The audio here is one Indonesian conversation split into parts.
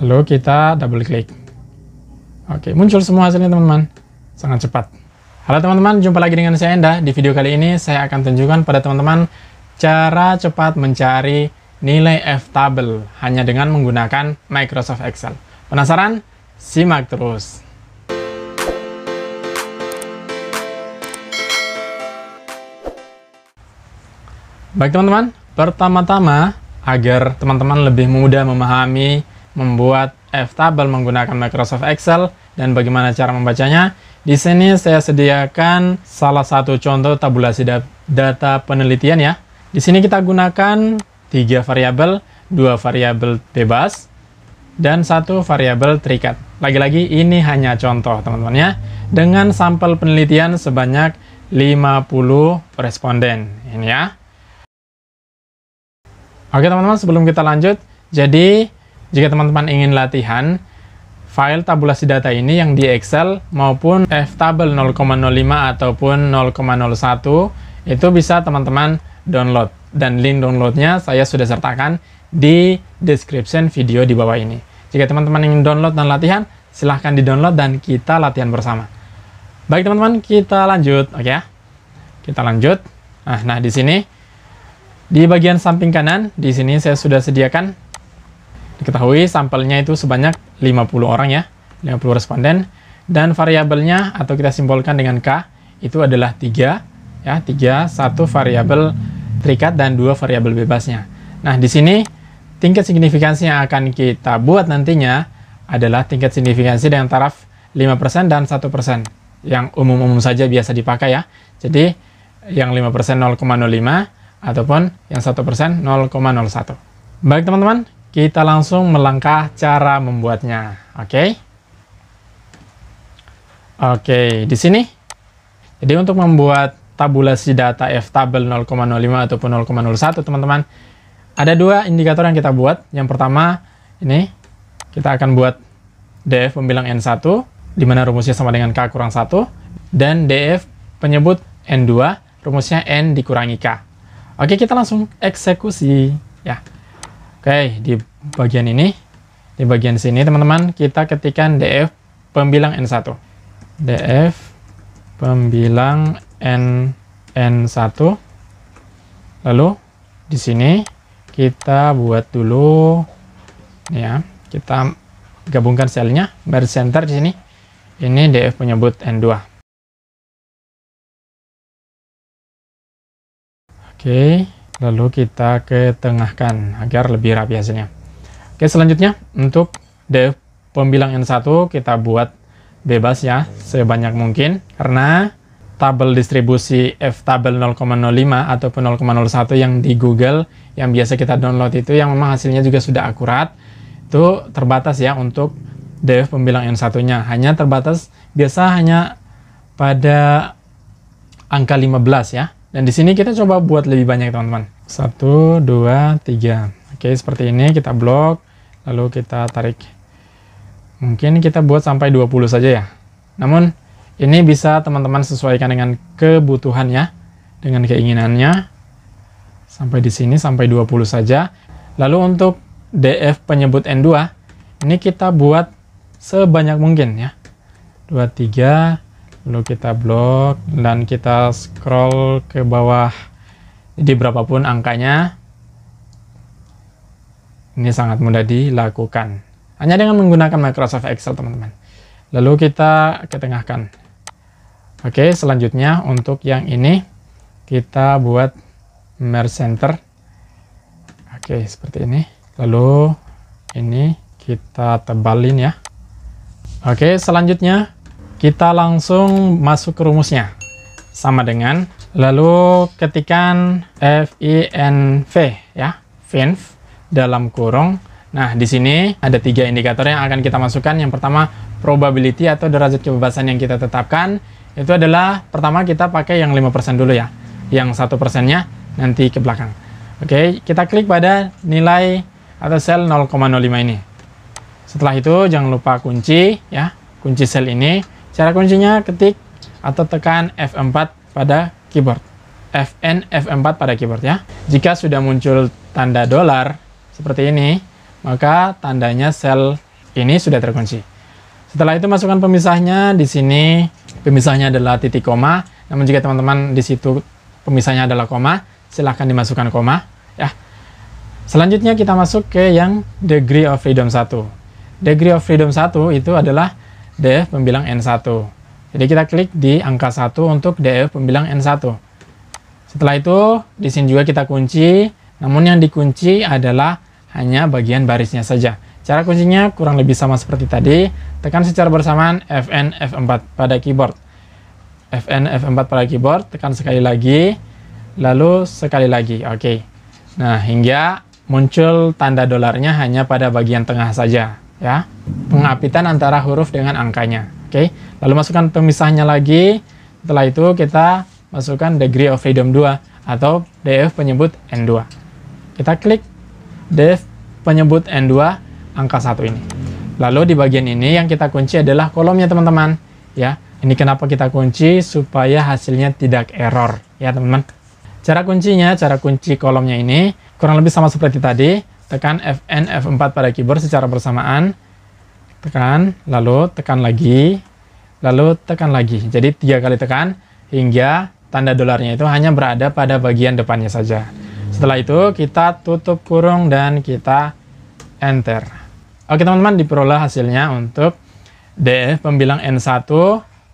Lalu kita double klik. Oke, muncul semua hasilnya teman-teman. Sangat cepat. Halo teman-teman, jumpa lagi dengan saya Enda. Di video kali ini saya akan tunjukkan pada teman-teman cara cepat mencari nilai F-table hanya dengan menggunakan Microsoft Excel. Penasaran? Simak terus. Baik teman-teman, pertama-tama agar teman-teman lebih mudah memahami membuat F-table menggunakan Microsoft Excel dan bagaimana cara membacanya, di sini saya sediakan salah satu contoh tabulasi data penelitian ya. Di sini kita gunakan 3 variabel, 2 variabel bebas, dan 1 variabel terikat. Lagi-lagi ini hanya contoh teman-teman ya, dengan sampel penelitian sebanyak 50 responden. Ini ya. Oke teman-teman, sebelum kita lanjut, jadi jika teman-teman ingin latihan file tabulasi data ini yang di Excel maupun F-table 0,05 ataupun 0,01, itu bisa teman-teman download. Dan link downloadnya saya sudah sertakan di description video di bawah ini. Jika teman-teman ingin download dan latihan, silahkan di-download dan kita latihan bersama. Baik teman-teman, kita lanjut. Oke ya, kita lanjut. Nah di sini di bagian samping kanan, di sini saya sudah sediakan, diketahui sampelnya itu sebanyak 50 orang ya, 50 responden, dan variabelnya atau kita simbolkan dengan K itu adalah 3 ya, 1 variabel terikat dan 2 variabel bebasnya. Nah, di sini tingkat signifikansi yang akan kita buat nantinya adalah tingkat signifikansi dengan taraf 5% dan 1%, yang umum-umum saja biasa dipakai ya. Jadi yang 5% 0,05 ataupun yang 1% 0,01. Baik teman-teman, kita langsung melangkah cara membuatnya. Oke, di sini. Jadi untuk membuat tabulasi data F-table 0,05 ataupun 0,01 teman-teman, ada 2 indikator yang kita buat. Yang pertama, ini kita akan buat DF pembilang N1, di mana rumusnya sama dengan K kurang 1, dan DF penyebut N2, rumusnya N dikurangi K. Oke, kita langsung eksekusi ya. Oke, di bagian ini, di bagian sini teman-teman, kita ketikkan DF pembilang N1. DF pembilang N1. Lalu di sini kita buat dulu ya, kita gabungkan selnya, merge center di sini. Ini DF penyebut N2. Oke, lalu kita ketengahkan agar lebih rapi hasilnya. Oke, selanjutnya untuk DF pembilang N1 kita buat bebas ya, sebanyak mungkin. Karena tabel distribusi F-table 0,05 ataupun 0,01 yang di Google, yang biasa kita download itu, yang memang hasilnya juga sudah akurat, itu terbatas ya untuk DF pembilang N1-nya. Hanya terbatas, biasa hanya pada angka 15 ya. Dan di sini kita coba buat lebih banyak teman-teman. 1, 2, 3. Oke, seperti ini kita blok, lalu kita tarik. Mungkin kita buat sampai 20 saja ya. Namun ini bisa teman-teman sesuaikan dengan kebutuhan ya, dengan keinginannya. Sampai di sini sampai 20 saja. Lalu untuk DF penyebut N2, ini kita buat sebanyak mungkin ya. 2, 3. Lalu kita blok dan kita scroll ke bawah. Jadi berapapun angkanya, ini sangat mudah dilakukan. Hanya dengan menggunakan Microsoft Excel teman-teman. Lalu kita ketengahkan. Oke, selanjutnya untuk yang ini kita buat merge center. Oke, seperti ini. Lalu ini kita tebalin ya. Oke, selanjutnya kita langsung masuk ke rumusnya. Sama dengan, lalu ketikkan FINV ya, FINV dalam kurung. Nah, di sini ada 3 indikator yang akan kita masukkan. Yang pertama, probability atau derajat kebebasan yang kita tetapkan. Itu adalah, pertama kita pakai yang 5% dulu ya. Yang 1%-nya nanti ke belakang. Oke, kita klik pada nilai atau sel 0,05 ini. Setelah itu, jangan lupa kunci ya, kunci sel ini. Cara kuncinya ketik atau tekan F4 pada keyboard. F4 pada keyboard ya. Jika sudah muncul tanda dolar seperti ini, maka tandanya sel Ini sudah terkunci. Setelah itu masukkan pemisahnya. Di sini pemisahnya adalah titik koma. Namun jika teman-teman di situ pemisahnya adalah koma, silahkan dimasukkan koma. Ya. Selanjutnya kita masuk ke yang degree of freedom 1. Degree of freedom 1 itu adalah DF pembilang N1. Jadi kita klik di angka 1 untuk DF pembilang N1. Setelah itu, di sini juga kita kunci. Namun yang dikunci adalah hanya bagian barisnya saja. Cara kuncinya kurang lebih sama seperti tadi. Tekan secara bersamaan Fn F4 pada keyboard. Fn F4 pada keyboard, tekan sekali lagi, lalu sekali lagi. Oke. Nah, hingga muncul tanda dolarnya hanya pada bagian tengah saja, ya. Pengapitan antara huruf dengan angkanya. Oke. Lalu masukkan pemisahnya lagi. Setelah itu kita masukkan degree of freedom 2 atau DF penyebut N2. Kita klik DF penyebut N2 angka 1 ini. Lalu di bagian ini yang kita kunci adalah kolomnya teman-teman, ya. Ini kenapa kita kunci, supaya hasilnya tidak error, ya teman-teman. Cara kuncinya, cara kunci kolomnya ini kurang lebih sama seperti tadi. Tekan Fn F4 pada keyboard secara bersamaan. Tekan, lalu tekan lagi, lalu tekan lagi. Jadi 3 kali tekan hingga tanda dolarnya itu hanya berada pada bagian depannya saja. Setelah itu kita tutup kurung dan kita enter. Oke teman-teman, diperoleh hasilnya untuk DF pembilang N1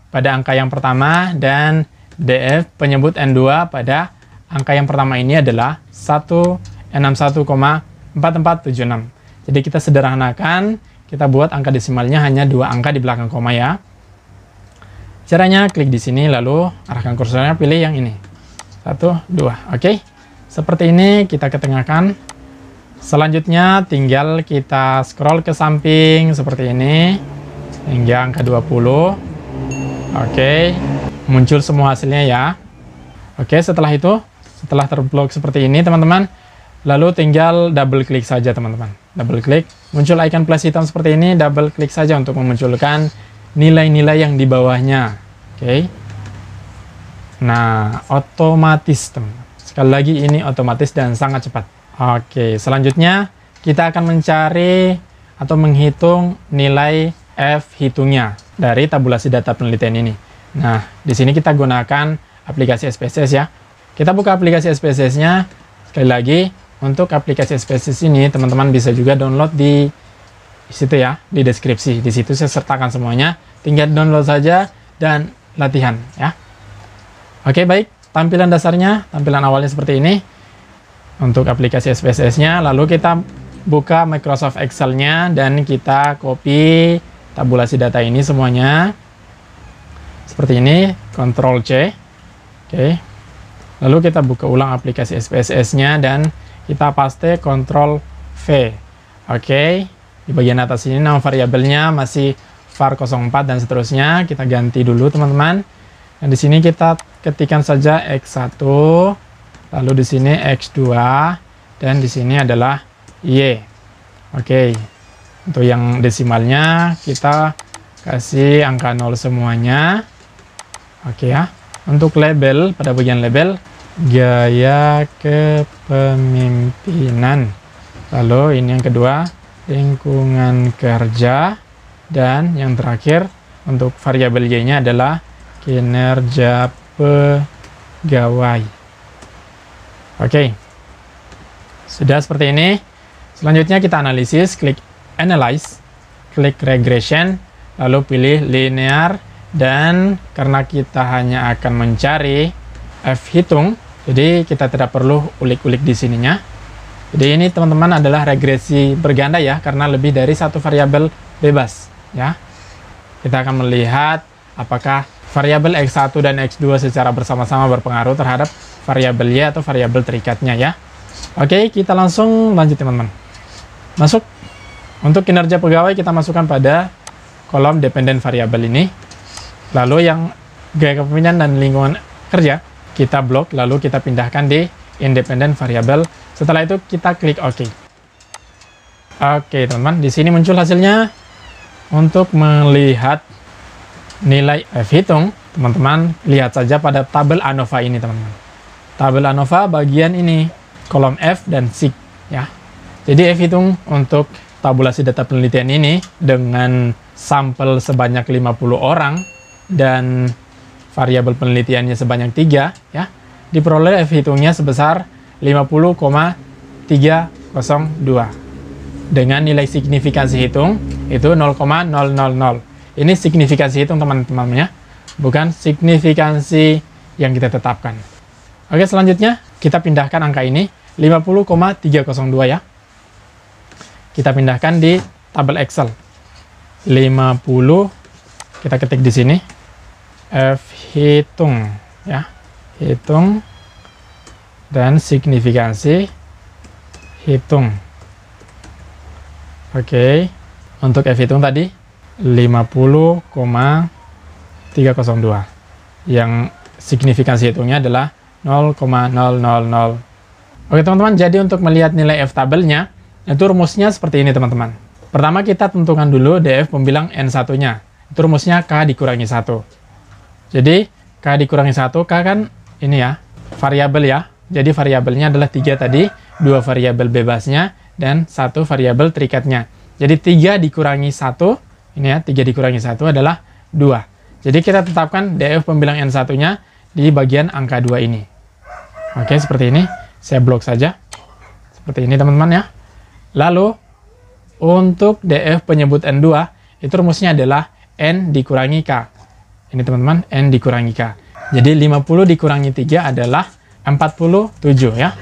pada angka yang pertama dan DF penyebut N2 pada angka yang pertama ini adalah 161,4476. Jadi kita sederhanakan, kita buat angka desimalnya hanya 2 angka di belakang koma, ya. Caranya klik di sini lalu arahkan kursornya, pilih yang ini. 1, 2. Oke. Seperti ini kita ketengahkan. Selanjutnya tinggal kita scroll ke samping seperti ini hingga angka 20. Oke. Muncul semua hasilnya, ya. Oke, setelah itu, setelah terblok seperti ini teman-teman, lalu tinggal double klik saja teman-teman. Double klik, muncul icon plus hitam seperti ini, double klik saja untuk memunculkan nilai-nilai yang di bawahnya. Oke. Nah, otomatis teman-teman. Sekali lagi ini otomatis dan sangat cepat. Oke, selanjutnya kita akan mencari atau menghitung nilai F hitungnya dari tabulasi data penelitian ini. Nah, di sini kita gunakan aplikasi SPSS, ya. Kita buka aplikasi SPSS-nya. Sekali lagi, untuk aplikasi SPSS ini teman-teman bisa juga download di situ, ya, di deskripsi. Di situ saya sertakan semuanya. Tinggal download saja dan latihan, ya. Oke, baik. Tampilan dasarnya, tampilan awalnya seperti ini. Untuk aplikasi SPSS-nya, lalu kita buka Microsoft Excel-nya dan kita copy tabulasi data ini semuanya. Seperti ini, Ctrl C. Oke. Lalu kita buka ulang aplikasi SPSS-nya dan kita paste Ctrl V. Oke. Di bagian atas ini nama variabelnya masih var04 dan seterusnya. Kita ganti dulu teman-teman. Dan di sini kita ketikkan saja X1. Lalu di sini X2 dan di sini adalah Y. Oke. Untuk yang desimalnya kita kasih angka 0 semuanya. Oke, ya. Untuk label, pada bagian label gaya kepemimpinan. Lalu ini yang kedua, lingkungan kerja, dan yang terakhir untuk variabel Y-nya adalah kinerja pegawai. Oke, sudah seperti ini. Selanjutnya kita analisis, klik Analyze, klik Regression, lalu pilih Linear, dan karena kita hanya akan mencari F hitung, jadi kita tidak perlu ulik-ulik di sininya. Jadi ini teman-teman adalah regresi berganda, ya, karena lebih dari satu variabel bebas, ya. Kita akan melihat apakah variabel X1 dan X2 secara bersama-sama berpengaruh terhadap variabel Y atau variabel terikatnya, ya. Oke, kita langsung lanjut teman-teman. Masuk. Untuk kinerja pegawai kita masukkan pada kolom dependent variabel ini. Lalu yang gaya kepemimpinan dan lingkungan kerja kita blok, lalu kita pindahkan di independent variabel. Setelah itu kita klik OK. Oke, teman-teman, di sini muncul hasilnya. Untuk melihat nilai F hitung, teman-teman lihat saja pada tabel ANOVA ini, teman-teman. Tabel ANOVA bagian ini, kolom F dan SIG, ya. Jadi F hitung untuk tabulasi data penelitian ini dengan sampel sebanyak 50 orang dan variabel penelitiannya sebanyak 3, ya, diperoleh F hitungnya sebesar 50,302 dengan nilai signifikansi hitung itu 0,000. Ini signifikansi hitung teman-teman ya, bukan signifikansi yang kita tetapkan. Oke, selanjutnya kita pindahkan angka ini 50,302 ya. Kita pindahkan di tabel Excel. 50 kita ketik di sini F hitung ya. Hitung dan signifikansi hitung. Oke. Untuk F hitung tadi 50,302. Yang signifikansi hitungnya adalah 0,000. Oke teman-teman, jadi untuk melihat nilai F tabelnya, itu rumusnya seperti ini teman-teman. Pertama kita tentukan dulu DF pembilang N1-nya. Itu rumusnya K dikurangi 1. Jadi K dikurangi 1, K kan ini ya, variabel ya. Jadi variabelnya adalah 3 tadi, 2 variabel bebasnya, dan 1 variabel terikatnya. Jadi 3 dikurangi 1, ini ya, 3 dikurangi 1 adalah 2. Jadi kita tetapkan DF pembilang N1-nya di bagian angka 2 ini. Oke, seperti ini. Saya blok saja. Seperti ini teman-teman ya. Lalu, untuk DF penyebut N2, itu rumusnya adalah N dikurangi K. Ini teman-teman, N dikurangi K. Jadi 50 dikurangi 3 adalah 47 ya.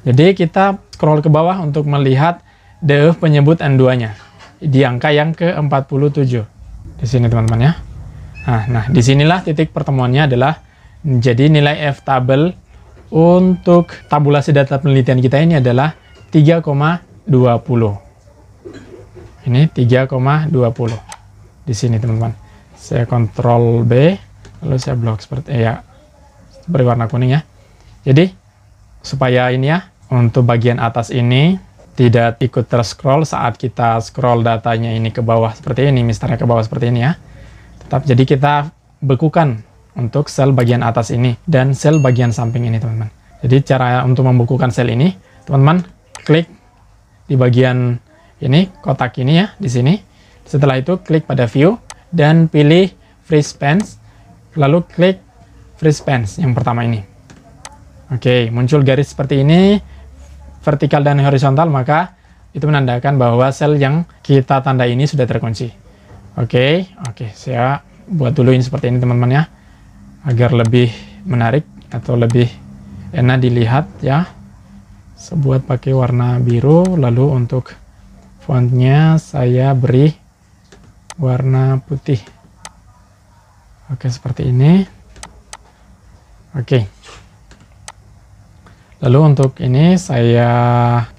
Jadi kita scroll ke bawah untuk melihat DF penyebut N2-nya. Di angka yang ke-47. Di sini teman-teman ya. Nah, disinilah titik pertemuannya adalah, jadi nilai F tabel untuk tabulasi data penelitian kita ini adalah 3,20. Ini 3,20. Di sini teman-teman. Saya Ctrl B, lalu saya blok seperti ya, berwarna kuning ya. Jadi supaya ini ya, untuk bagian atas ini tidak ikut terscroll saat kita scroll datanya ini ke bawah seperti ini, misalnya ke bawah seperti ini ya. Tetap jadi kita bekukan untuk sel bagian atas ini dan sel bagian samping ini teman-teman. Jadi cara untuk membekukan sel ini, teman-teman klik di bagian ini, kotak ini ya, di sini. Setelah itu klik pada view dan pilih freeze spans, lalu klik freeze spans yang pertama ini. Oke, muncul garis seperti ini, vertikal dan horizontal, maka itu menandakan bahwa sel yang kita tanda ini sudah terkunci. Oke, saya buat dulu ini seperti ini teman-teman ya, agar lebih menarik atau lebih enak dilihat ya. Saya buat pakai warna biru, lalu untuk fontnya saya beri warna putih. Oke, seperti ini. Oke. Lalu untuk ini saya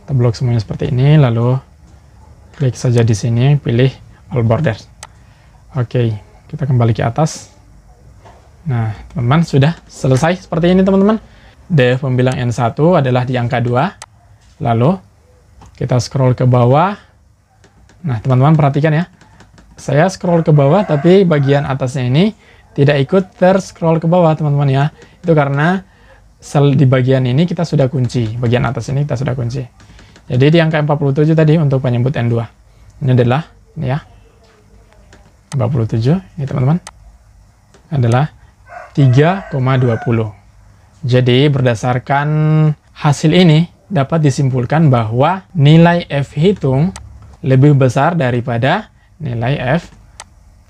blok semuanya seperti ini, lalu klik saja di sini, pilih all borders. Oke, kita kembali ke atas. Nah, teman-teman, sudah selesai seperti ini teman-teman. DF pembilang N1 adalah di angka 2. Lalu kita scroll ke bawah. Nah, teman-teman perhatikan ya. Saya scroll ke bawah tapi bagian atasnya ini tidak ikut terscroll ke bawah teman-teman ya. Itu karena sel di bagian ini kita sudah kunci. Bagian atas ini kita sudah kunci. Jadi di angka 47 tadi untuk penyebut N2. Ini adalah ini ya. 47 ini teman-teman. Adalah 3,20. Jadi berdasarkan hasil ini dapat disimpulkan bahwa nilai F hitung lebih besar daripada nilai F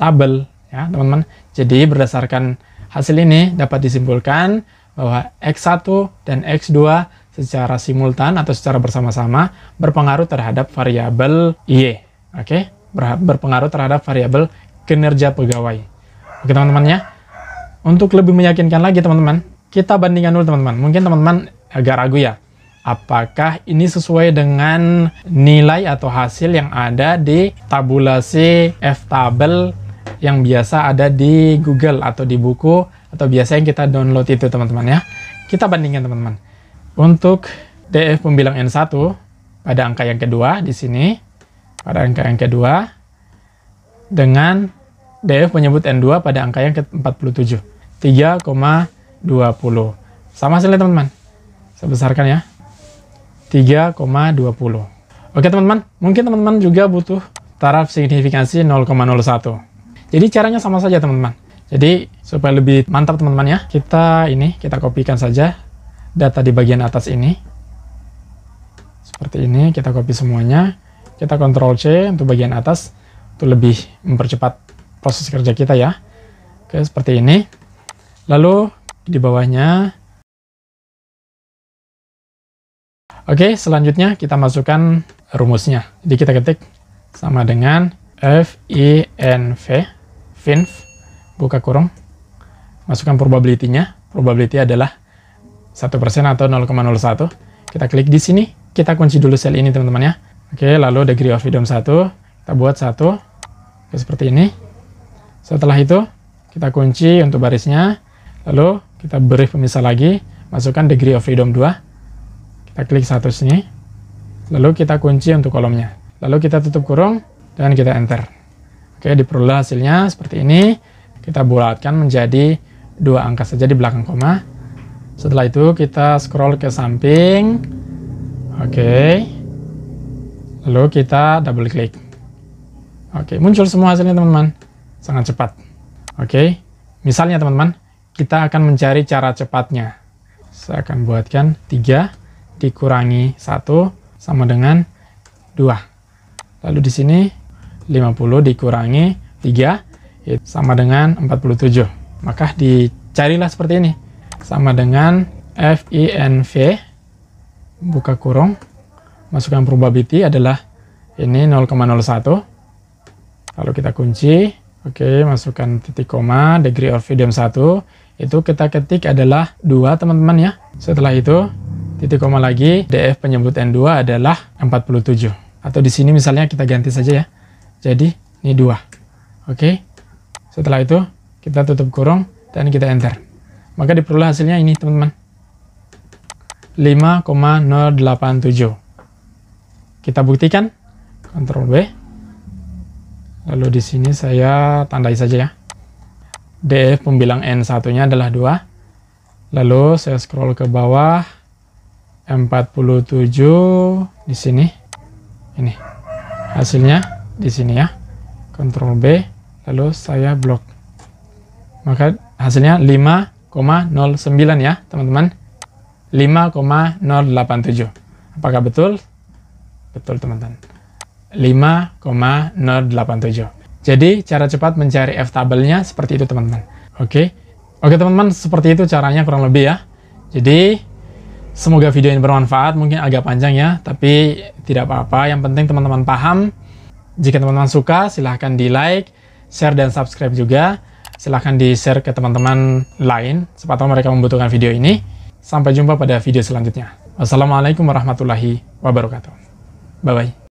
tabel ya teman-teman. Jadi berdasarkan hasil ini dapat disimpulkan bahwa X1 dan X2 secara simultan atau secara bersama-sama berpengaruh terhadap variabel Y. Oke, berpengaruh terhadap variabel kinerja pegawai. Oke teman-teman ya. Untuk lebih meyakinkan lagi teman-teman, kita bandingkan dulu teman-teman. Mungkin teman-teman agak ragu ya, apakah ini sesuai dengan nilai atau hasil yang ada di tabulasi F tabel yang biasa ada di Google atau di buku atau biasa yang kita download itu teman-teman ya. Kita bandingkan teman-teman. Untuk DF pembilang N1 pada angka yang kedua di sini, pada angka yang kedua, dengan DF penyebut N2 pada angka yang ke-47, 3,20. Sama hasilnya teman-teman. Saya besarkan ya. 3,20. Oke teman-teman, mungkin teman-teman juga butuh taraf signifikansi 0,01. Jadi caranya sama saja teman-teman. Jadi supaya lebih mantap teman-teman ya, kita kopikan saja data di bagian atas ini. Seperti ini, kita copy semuanya. Kita Ctrl C untuk bagian atas, untuk lebih mempercepat proses kerja kita ya. Oke, seperti ini. Lalu di bawahnya. Oke, selanjutnya kita masukkan rumusnya. Jadi kita ketik sama dengan finv, buka kurung, masukkan probability-nya. Probability adalah 1% atau 0,01. Kita klik di sini, kita kunci dulu sel ini teman-teman ya. Oke, lalu degree of freedom 1, kita buat 1. Oke, seperti ini. Setelah itu, kita kunci untuk barisnya. Lalu kita beri pemisah lagi, masukkan degree of freedom 2. Kita klik satu sini. Lalu kita kunci untuk kolomnya. Lalu kita tutup kurung dan kita enter. Oke, diperoleh hasilnya seperti ini. Kita bulatkan menjadi 2 angka saja di belakang koma. Setelah itu kita scroll ke samping. Oke. Lalu kita double klik. Oke, muncul semua hasilnya teman-teman. Sangat cepat. Oke. Misalnya teman-teman, kita akan mencari cara cepatnya. Saya akan buatkan 3 dikurangi 1 sama dengan 2. Lalu di sini 50 dikurangi 3 sama dengan 47. Maka dicarilah seperti ini. Sama dengan finv, buka kurung, masukkan probability adalah ini 0,01. Lalu kita kunci. Oke, masukkan titik koma, degree of freedom 1. Itu kita ketik adalah 2 teman-teman ya. Setelah itu titik koma lagi, df penyebut N2 adalah 47. Atau di sini misalnya kita ganti saja ya. Jadi ini 2. Oke. Setelah itu kita tutup kurung dan kita enter. Maka diperoleh hasilnya ini teman-teman. 5,087. Kita buktikan. Ctrl B. Lalu di sini saya tandai saja ya. DF pembilang N1-nya adalah 2. Lalu saya scroll ke bawah. 47 di sini. Ini. Hasilnya di sini ya. Ctrl B. Lalu saya blok. Maka hasilnya 5,09 ya, teman-teman. 5,087. Apakah betul? Betul, teman-teman. 5,087. Jadi, cara cepat mencari F-tabelnya seperti itu, teman-teman. Oke, teman-teman, seperti itu caranya kurang lebih ya. Jadi, semoga video ini bermanfaat. Mungkin agak panjang ya, tapi tidak apa-apa. Yang penting teman-teman paham. Jika teman-teman suka, silahkan di-like, share, dan subscribe juga. Silahkan di-share ke teman-teman lain, siapa tahu mereka membutuhkan video ini. Sampai jumpa pada video selanjutnya. Wassalamualaikum warahmatullahi wabarakatuh. Bye-bye.